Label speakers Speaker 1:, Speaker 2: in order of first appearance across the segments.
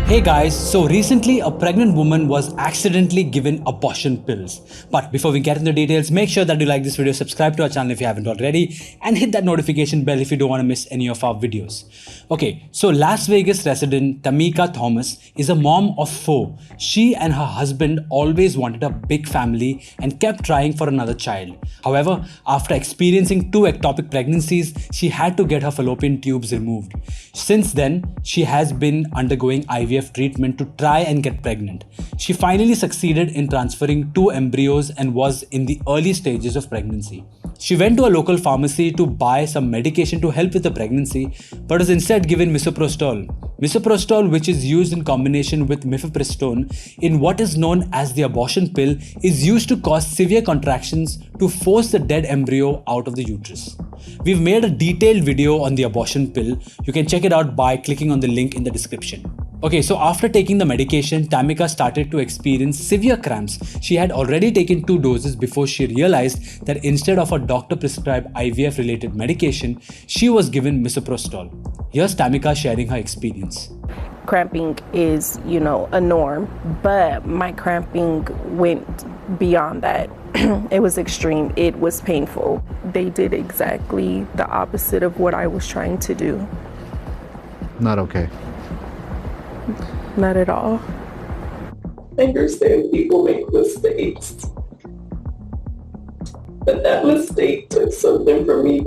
Speaker 1: Hey guys, so recently a pregnant woman was accidentally given abortion pills. But before we get into the details, make sure that you like this video, subscribe to our channel if you haven't already, and hit that notification bell if you don't want to miss any of our videos. Okay, so Las Vegas resident Tamika Thomas is a mom of 4. She and her husband always wanted a big family and kept trying for another child. However, after experiencing 2 ectopic pregnancies, she had to get her fallopian tubes removed. Since then, she has been undergoing IVF treatment to try and get pregnant. She finally succeeded in transferring 2 embryos and was in the early stages of pregnancy. She went to a local pharmacy to buy some medication to help with the pregnancy, but was instead given misoprostol. Misoprostol, which is used in combination with mifepristone in what is known as the abortion pill, is used to cause severe contractions to force the dead embryo out of the uterus. We've made a detailed video on the abortion pill. You can check it out by clicking on the link in the description. Okay, so after taking the medication, Tamika started to experience severe cramps. She had already taken 2 doses before she realized that instead of a doctor-prescribed IVF-related medication, she was given misoprostol. Here's Tamika sharing her experience.
Speaker 2: Cramping is, a norm, but my cramping went beyond that. It was extreme. It was painful. They did exactly the opposite of what I was trying to do.
Speaker 3: Not okay.
Speaker 2: Not at all.
Speaker 4: I understand people make mistakes, but that mistake took something from me.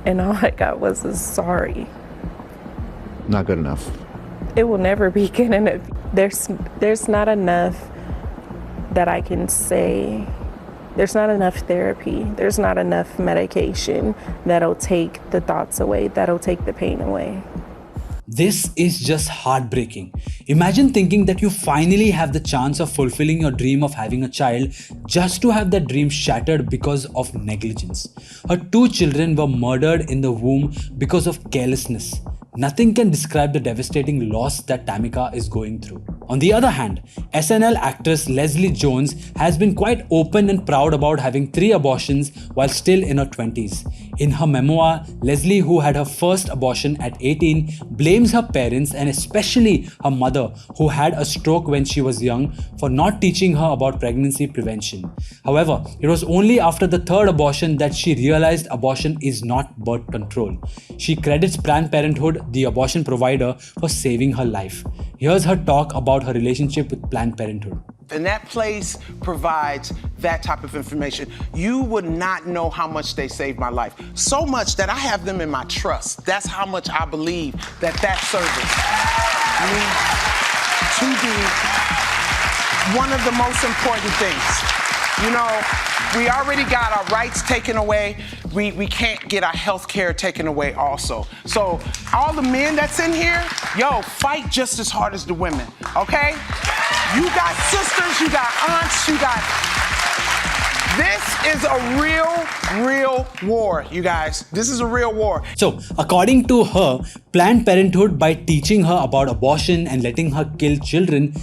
Speaker 2: And all I got was a sorry.
Speaker 3: Not good enough.
Speaker 2: It will never be good enough. There's not enough that I can say. There's not enough therapy. There's not enough medication that'll take the thoughts away, that'll take the pain away.
Speaker 1: This is just heartbreaking. Imagine thinking that you finally have the chance of fulfilling your dream of having a child just to have that dream shattered because of negligence. Her 2 children were murdered in the womb because of carelessness. Nothing can describe the devastating loss that Tamika is going through. On the other hand, SNL actress Leslie Jones has been quite open and proud about having 3 abortions while still in her 20s. In her memoir, Leslie, who had her first abortion at 18, blames her parents and especially her mother, who had a stroke when she was young, for not teaching her about pregnancy prevention. However, it was only after the 3rd abortion that she realized abortion is not birth control. She credits Planned Parenthood, the abortion provider, for saving her life. Here's her talk about her relationship with Planned Parenthood.
Speaker 5: And that place provides that type of information. You would not know how much they saved my life. So much that I have them in my trust. That's how much I believe that service needs to be one of the most important things. We already got our rights taken away. We can't get our health care taken away also. So all the men that's in here, fight just as hard as the women, okay? You got sisters, you got aunts, This is a real war, you guys. This is a real war.
Speaker 1: So, according to her, Planned Parenthood, by teaching her about abortion and letting her kill children,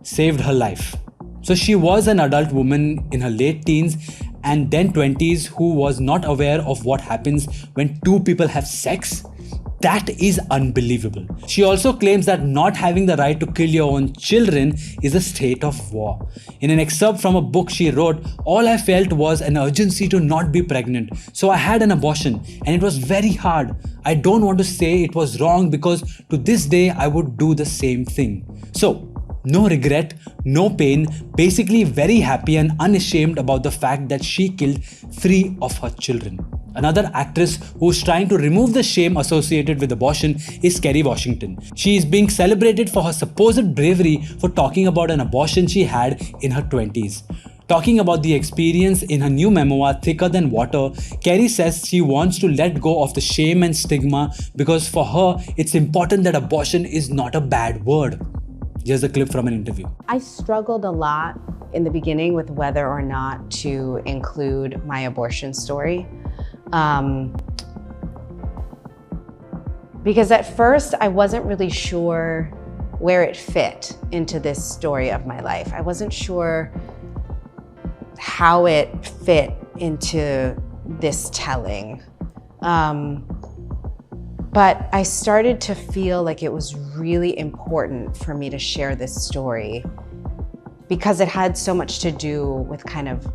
Speaker 1: saved her life. So she was an adult woman in her late teens and then 20s who was not aware of what happens when 2 people have sex. That is unbelievable. She also claims that not having the right to kill your own children is a state of war. In an excerpt from a book she wrote, "All I felt was an urgency to not be pregnant. So I had an abortion and it was very hard. I don't want to say it was wrong because to this day I would do the same thing." So, no regret, no pain, basically very happy and unashamed about the fact that she killed 3 of her children. Another actress who's trying to remove the shame associated with abortion is Kerry Washington. She is being celebrated for her supposed bravery for talking about an abortion she had in her 20s. Talking about the experience in her new memoir, Thicker Than Water, Kerry says she wants to let go of the shame and stigma because for her, it's important that abortion is not a bad word. Here's a clip from an interview.
Speaker 6: I struggled a lot in the beginning with whether or not to include my abortion story. Because at first I wasn't really sure where it fit into this story of my life. I wasn't sure how it fit into this telling. But I started to feel like it was really important for me to share this story because it had so much to do with kind of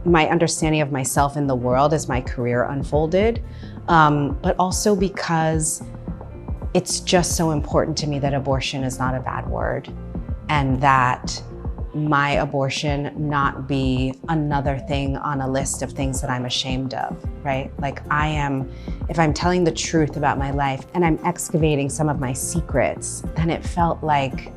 Speaker 6: my understanding of myself in the world as my career unfolded, but also because it's just so important to me that abortion is not a bad word and that my abortion not be another thing on a list of things that I'm ashamed of, right? Like if I'm telling the truth about my life and I'm excavating some of my secrets, then it felt like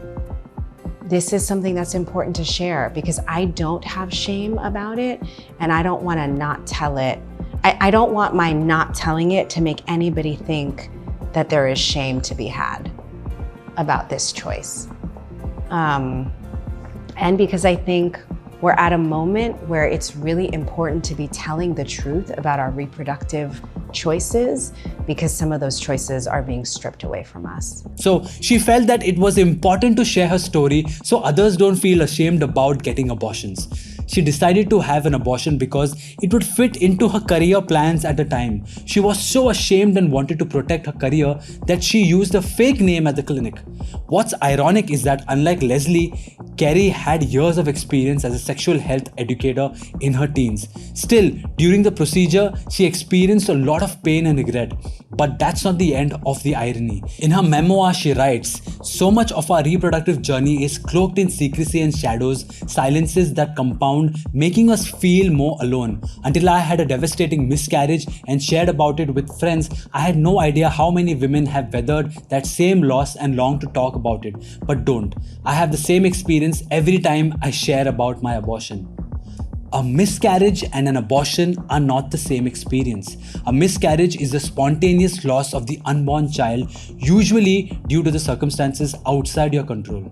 Speaker 6: this is something that's important to share because I don't have shame about it and I don't want to not tell it. I don't want my not telling it to make anybody think that there is shame to be had about this choice. And because I think we're at a moment where it's really important to be telling the truth about our reproductive choices because some of those choices are being stripped away from us.
Speaker 1: So she felt that it was important to share her story so others don't feel ashamed about getting abortions. She decided to have an abortion because it would fit into her career plans at the time. She was so ashamed and wanted to protect her career that she used a fake name at the clinic. What's ironic is that unlike Leslie, Kerry had years of experience as a sexual health educator in her teens. Still, during the procedure, she experienced a lot of pain and regret. But that's not the end of the irony. In her memoir, she writes, "So much of our reproductive journey is cloaked in secrecy and shadows, silences that compound, making us feel more alone. Until I had a devastating miscarriage and shared about it with friends, I had no idea how many women have weathered that same loss and long to talk about it, but don't. I have the same experience every time I share about my abortion." A miscarriage and an abortion are not the same experience. A miscarriage is the spontaneous loss of the unborn child, usually due to the circumstances outside your control.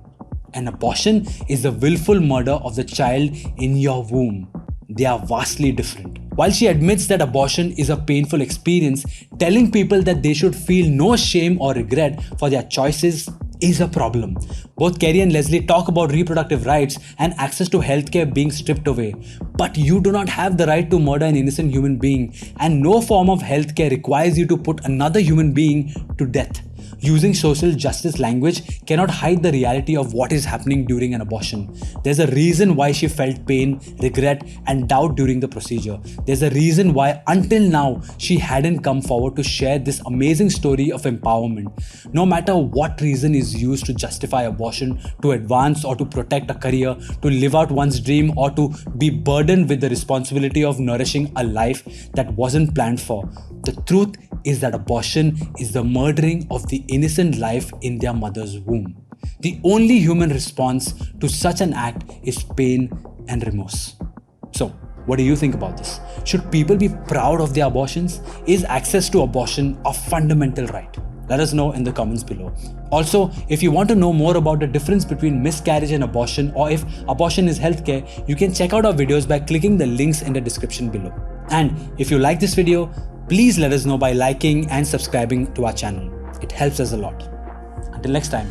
Speaker 1: An abortion is the willful murder of the child in your womb. They are vastly different. While she admits that abortion is a painful experience, telling people that they should feel no shame or regret for their choices is a problem. Both Kerry and Leslie talk about reproductive rights and access to healthcare being stripped away. But you do not have the right to murder an innocent human being, and no form of healthcare requires you to put another human being to death. Using social justice language cannot hide the reality of what is happening during an abortion. There's a reason why she felt pain, regret, and doubt during the procedure. There's a reason why until now she hadn't come forward to share this amazing story of empowerment. No matter what reason is used to justify abortion, to advance or to protect a career, to live out one's dream, or to be burdened with the responsibility of nourishing a life that wasn't planned for, the truth is that abortion is the murdering of the innocent life in their mother's womb. The only human response to such an act is pain and remorse. So, what do you think about this? Should people be proud of their abortions? Is access to abortion a fundamental right? Let us know in the comments below. Also, if you want to know more about the difference between miscarriage and abortion, or if abortion is healthcare, you can check out our videos by clicking the links in the description below. And if you like this video, please let us know by liking and subscribing to our channel. It helps us a lot. Until next time.